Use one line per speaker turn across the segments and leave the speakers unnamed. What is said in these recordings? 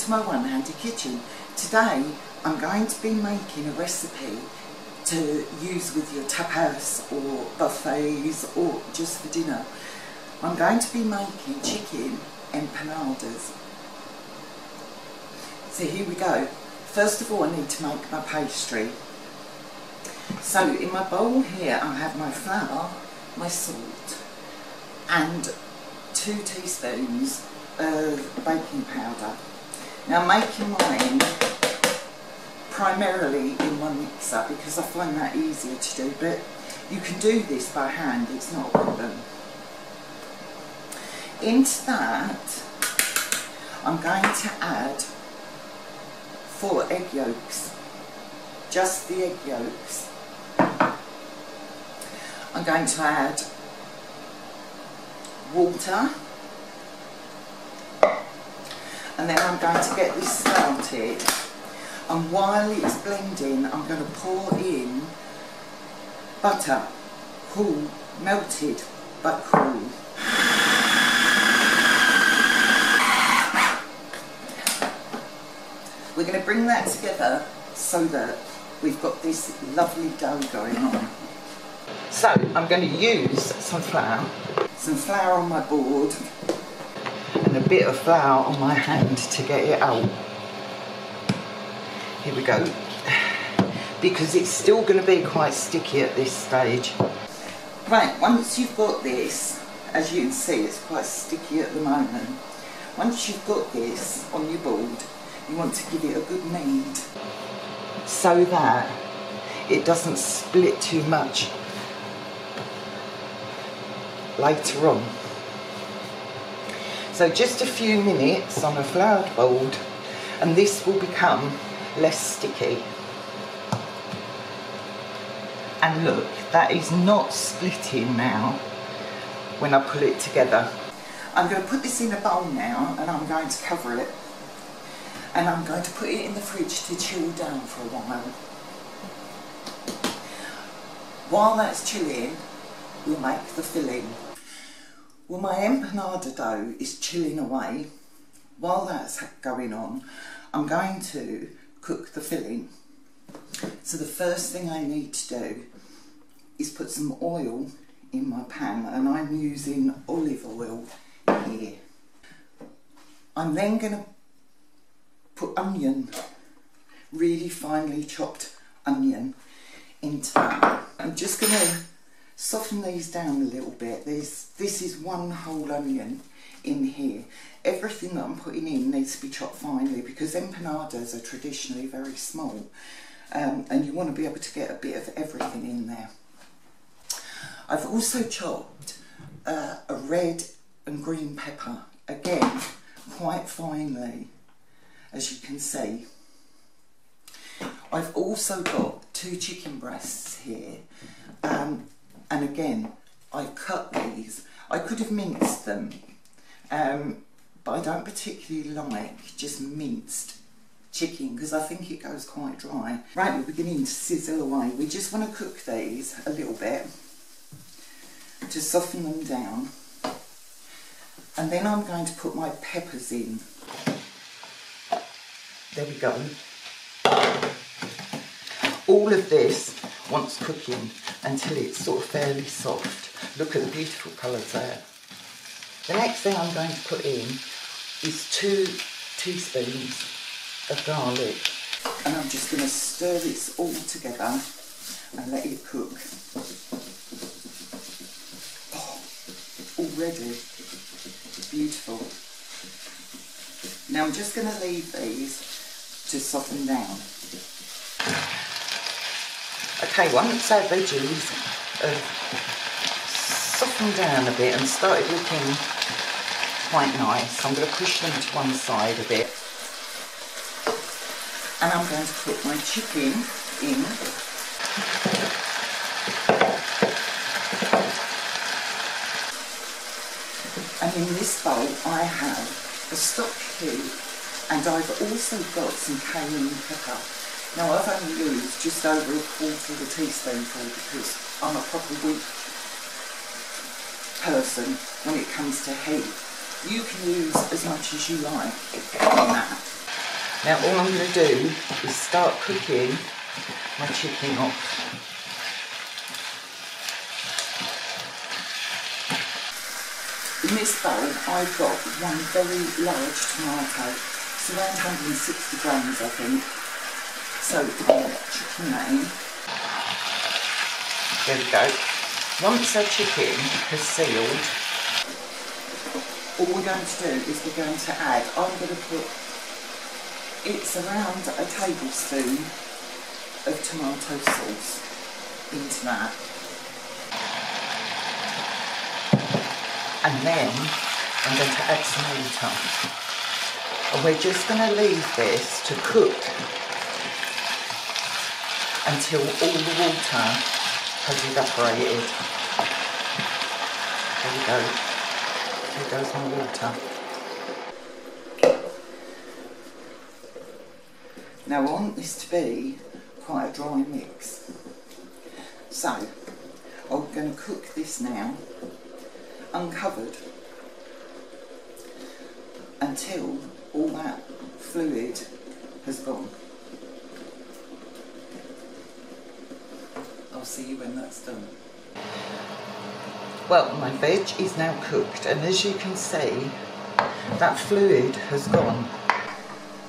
to my one-handed kitchen. Today I'm going to be making a recipe to use with your tapas or buffets or just for dinner. I'm going to be making chicken empanadas. So here we go. First of all, I need to make my pastry. So in my bowl here I have my flour, my salt and 2 teaspoons of baking powder. Now I'm making mine primarily in one mixer because I find that easier to do, but you can do this by hand, it's not a problem. Into that I'm going to add 4 egg yolks, just the egg yolks. I'm going to add water, and then I'm going to get this started, and while it's blending I'm going to pour in butter, cool, melted but cool. We're going to bring that together so that we've got this lovely dough going on. So I'm going to use some flour on my board and a bit of flour on my hand to get it out. Here we go. Because it's still going to be quite sticky at this stage. Right, once you've got this, as you can see it's quite sticky at the moment. Once you've got this on your board, you want to give it a good knead so that it doesn't split too much later on. So just a few minutes on a floured board and this will become less sticky. And look, that is not splitting now when I pull it together. I'm going to put this in a bowl now and I'm going to cover it. And I'm going to put it in the fridge to chill down for a while. While that's chilling, we'll make the filling. Well, my empanada dough is chilling away. While that's going on, I'm going to cook the filling. So the first thing I need to do is put some oil in my pan, and I'm using olive oil here. I'm then going to put onion, really finely chopped onion, into that. I'm just going to soften these down a little bit. This is 1 whole onion in here. Everything that I'm putting in needs to be chopped finely because empanadas are traditionally very small, and you want to be able to get a bit of everything in there. I've also chopped a red and green pepper, again quite finely, as you can see. I've also got 2 chicken breasts here, and again I've cut these. I could have minced them, but I don't particularly like just minced chicken because I think it goes quite dry. Right, we're beginning to sizzle away. We just want to cook these a little bit to soften them down, and then I'm going to put my peppers in. There we go. All of this wants cooking until it's sort of fairly soft. Look at the beautiful colours there. The next thing I'm going to put in is 2 teaspoons of garlic. And I'm just going to stir this all together and let it cook. Oh, already beautiful. Now I'm just going to leave these to soften down. Okay, once our veggies have softened down a bit and started looking quite nice, I'm going to push them to one side a bit. And I'm going to put my chicken in. And in this bowl I have a stock cube, and I've also got some cayenne pepper. Now I've only used just over 1/4 of a teaspoonful because I'm a proper weak person when it comes to heat. You can use as much as you like on that. Now all I'm going to do is start cooking my chicken off. In this bowl I've got one very large tomato, it's around 160 grams I think. So I'll chicken that in. There we go. Once our chicken has sealed, all we're going to do is we're going to add, I'm going to put, it's around a tablespoon of tomato sauce into that. And then I'm going to add some water. And we're just going to leave this to cook until all the water has evaporated. There we go. Here goes my water. Now I want this to be quite a dry mix. So I'm going to cook this now uncovered until all that fluid has gone. I'll see you when that's done. Well, my veg is now cooked, and as you can see, that fluid has gone.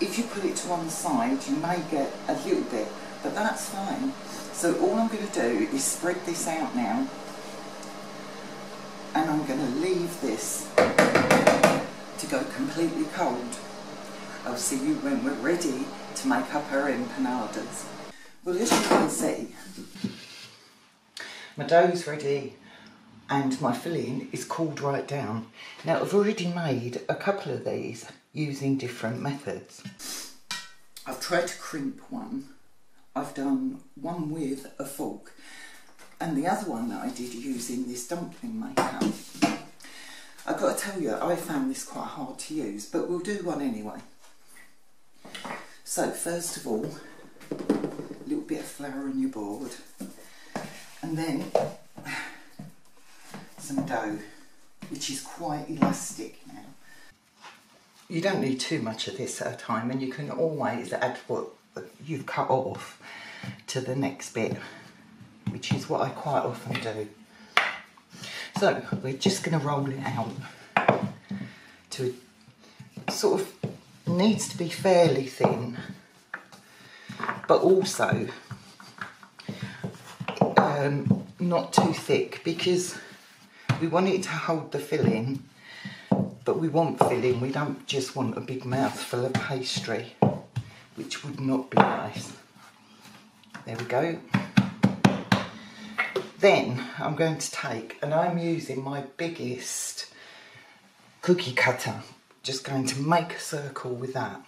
If you put it to one side, you may get a little bit, but that's fine. So all I'm going to do is spread this out now, and I'm going to leave this to go completely cold. I'll see you when we're ready to make up our empanadas. Well, as you can see, my dough's ready and my filling is cooled right down. Now I've already made a couple of these using different methods. I've tried to crimp one. I've done one with a fork, and the other one that I did using this dumpling maker. I've got to tell you, I found this quite hard to use, but we'll do one anyway. So first of all, a little bit of flour on your board, and then some dough, which is quite elastic now. You don't need too much of this at a time, and you can always add what you've cut off to the next bit, which is what I quite often do. So we're just going to roll it out to sort of, needs to be fairly thin, but also not too thick, because we want it to hold the filling, but we want filling, we don't just want a big mouthful of pastry, which would not be nice. There we go. Then I'm going to take, and I'm using my biggest cookie cutter, just going to make a circle with that.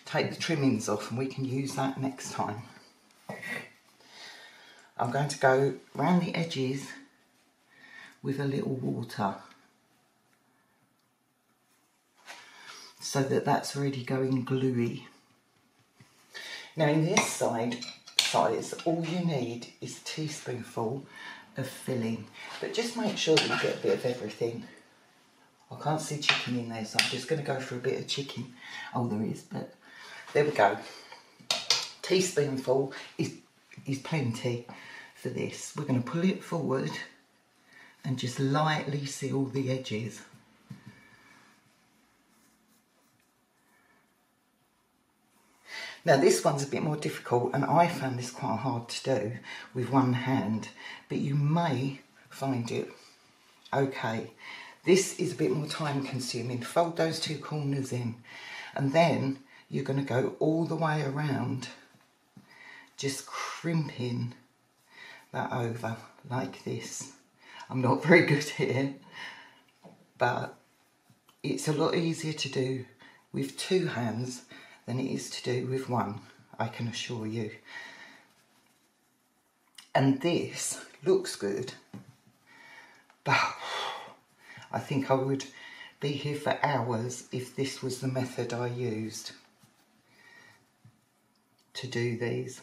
Take the trimmings off and we can use that next time. I'm going to go around the edges with a little water, so that that's already going gluey. Now in this size, all you need is a teaspoonful of filling, but just make sure that you get a bit of everything. I can't see chicken in there, so I'm just going to go for a bit of chicken. Oh, there is, but there we go. Teaspoonful is plenty for this. We're going to pull it forward and just lightly seal the edges. Now this one's a bit more difficult, and I found this quite hard to do with one hand, but you may find it okay. This is a bit more time consuming. Fold those two corners in, and then you're going to go all the way around, just crimping that over like this. I'm not very good at it, but it's a lot easier to do with two hands than it is to do with one, I can assure you. And this looks good, but I think I would be here for hours if this was the method I used to do these.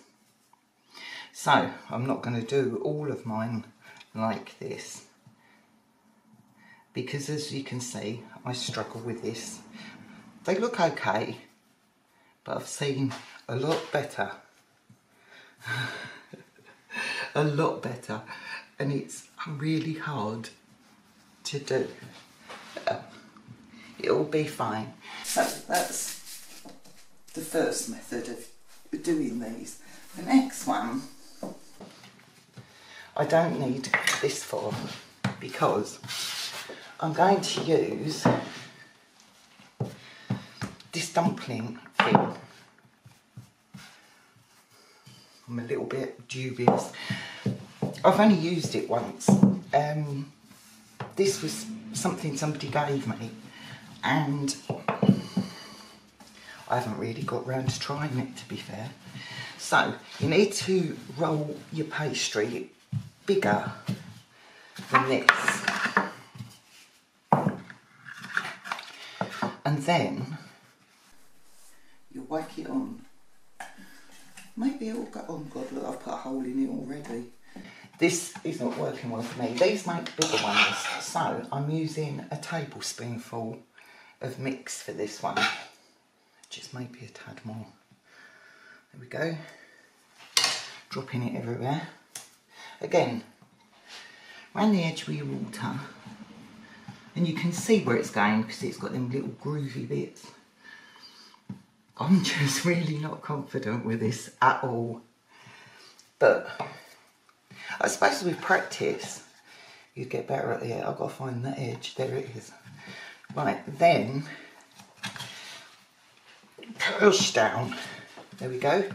So I'm not going to do all of mine like this, because as you can see, I struggle with this. They look okay, but I've seen a lot better. A lot better, and it's really hard to do. It'll be fine. So that's the first method of doing these. The next one I don't need this for, because I'm going to use this dumpling thing. I'm a little bit dubious. I've only used it once. This was something somebody gave me, and I haven't really got round to trying it, to be fair. So you need to roll your pastry bigger than this, and then you whack it on. Maybe it'll go, oh God, look, I've put a hole in it already. This is not working well for me. These make bigger ones, so I'm using a tablespoonful of mix for this one. Just maybe a tad more. There we go. Dropping it everywhere. Again, around the edge with your water. And you can see where it's going because it's got them little groovy bits. I'm just really not confident with this at all. But I suppose with practice, you get better at it. I've got to find the edge. There it is. Right, then push down. There we go.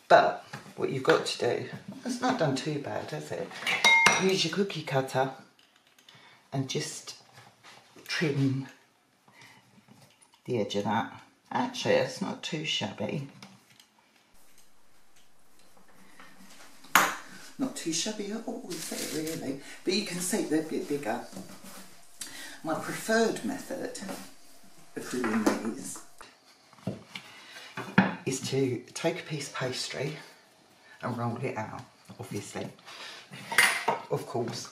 But what you've got to do, it's not done too bad, has it? Use your cookie cutter and just trim the edge of that. Actually, it's not too shabby. Not too shabby at all, is it really? But you can see they're a bit bigger. My preferred method of doing these is to take a piece of pastry and roll it out, obviously. Of course.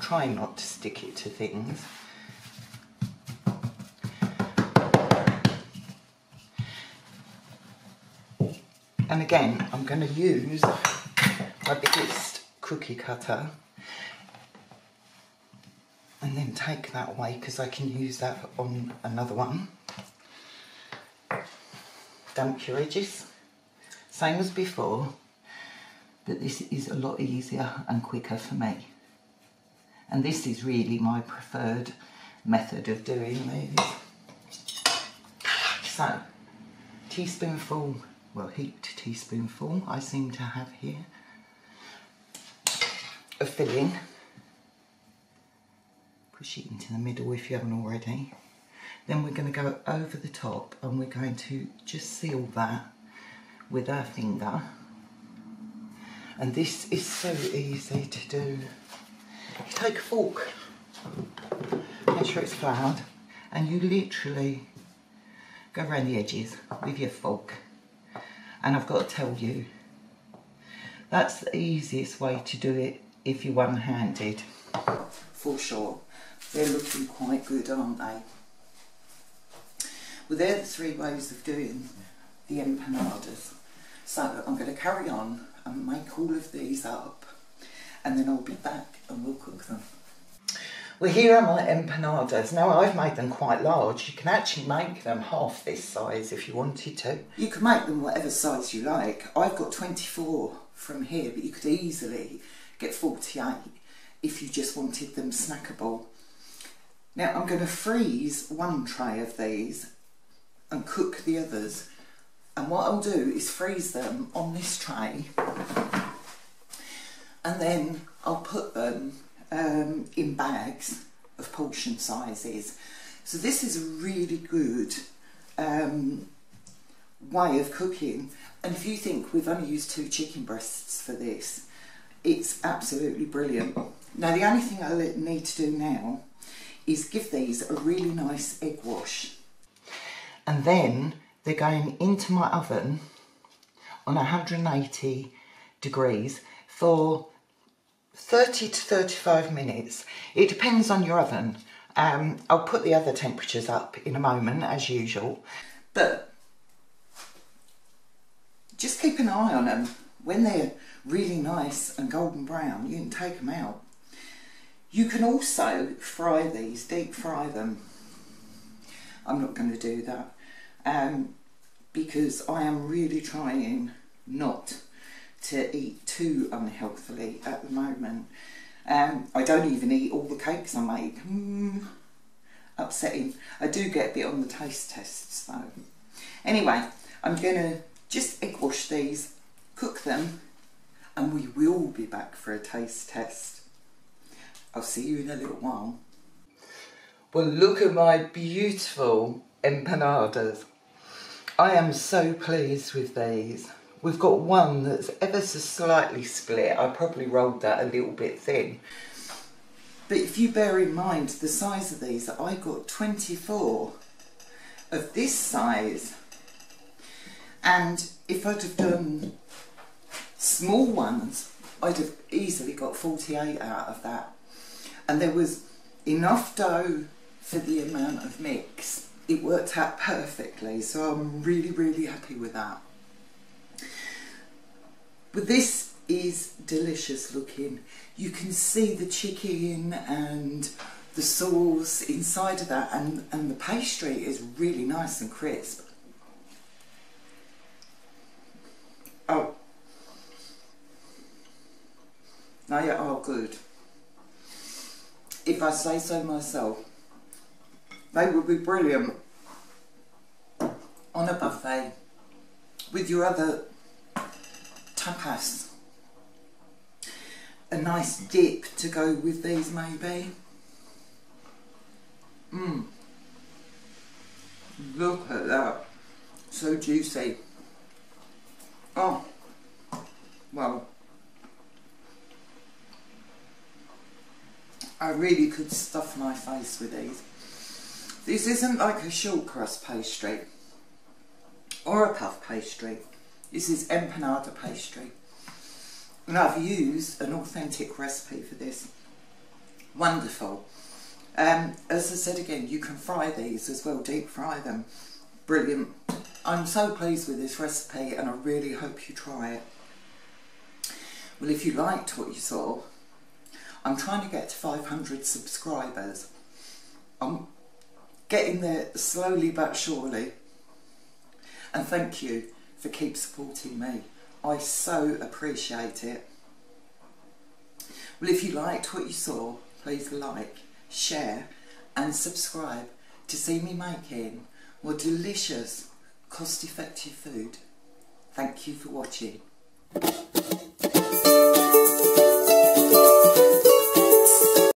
Try not to stick it to things. And again, I'm going to use my biggest cookie cutter and then take that away because I can use that on another one. Dump your edges, same as before, but this is a lot easier and quicker for me. And this is really my preferred method of doing these. So, teaspoonful, well, heaped teaspoonful I seem to have here of filling. Push it into the middle if you haven't already. Then we're going to go over the top and we're going to just seal that with our finger. And this is so easy to do. You take a fork, make sure it's floured, and you literally go around the edges with your fork. And I've got to tell you, that's the easiest way to do it if you're one-handed. For sure. They're looking quite good, aren't they? Well, they're the 3 ways of doing the empanadas. So I'm going to carry on and make all of these up, and then I'll be back and we'll cook them. Well, here are my empanadas. Now, I've made them quite large. You can actually make them half this size if you wanted to. You can make them whatever size you like. I've got 24 from here, but you could easily get 48 if you just wanted them snackable. Now, I'm going to freeze one tray of these and cook the others. And what I'll do is freeze them on this tray, and then I'll put them in bags of portion sizes. So this is a really good way of cooking. And if you think we've only used 2 chicken breasts for this, it's absolutely brilliant. Now, the only thing I need to do now is give these a really nice egg wash. And then they're going into my oven on 180 degrees for 30 to 35 minutes. It depends on your oven. I'll put the other temperatures up in a moment, as usual, but just keep an eye on them. When they're really nice and golden brown, you can take them out. You can also fry these, deep fry them. I'm not going to do that because I am really trying not to eat too unhealthily at the moment. I don't even eat all the cakes I make. Upsetting. I do get a bit on the taste tests though. Anyway, I'm going to just egg wash these, cook them, and we will be back for a taste test. I'll see you in a little while. Well, look at my beautiful empanadas. I am so pleased with these. We've got one that's ever so slightly split. I probably rolled that a little bit thin. But if you bear in mind the size of these, I got 24 of this size. And if I'd have done small ones, I'd have easily got 48 out of that. And there was enough dough for the amount of mix. It worked out perfectly, so I'm really, really happy with that. But this is delicious looking. You can see the chicken and the sauce inside of that, and the pastry is really nice and crisp. Oh, they are good. If I say so myself, they would be brilliant on a buffet with your other tapas. A nice dip to go with these maybe. Look at that. So juicy. Oh, well. I really could stuff my face with these. This isn't like a short crust pastry or a puff pastry. This is empanada pastry. And I've used an authentic recipe for this. Wonderful. As I said again, you can fry these as well, deep fry them. Brilliant. I'm so pleased with this recipe and I really hope you try it. Well, if you liked what you saw, I'm trying to get to 500 subscribers. I'm getting there slowly but surely. And thank you for keep supporting me. I so appreciate it. Well, if you liked what you saw, please like, share and subscribe to see me making more delicious, cost-effective food. Thank you for watching.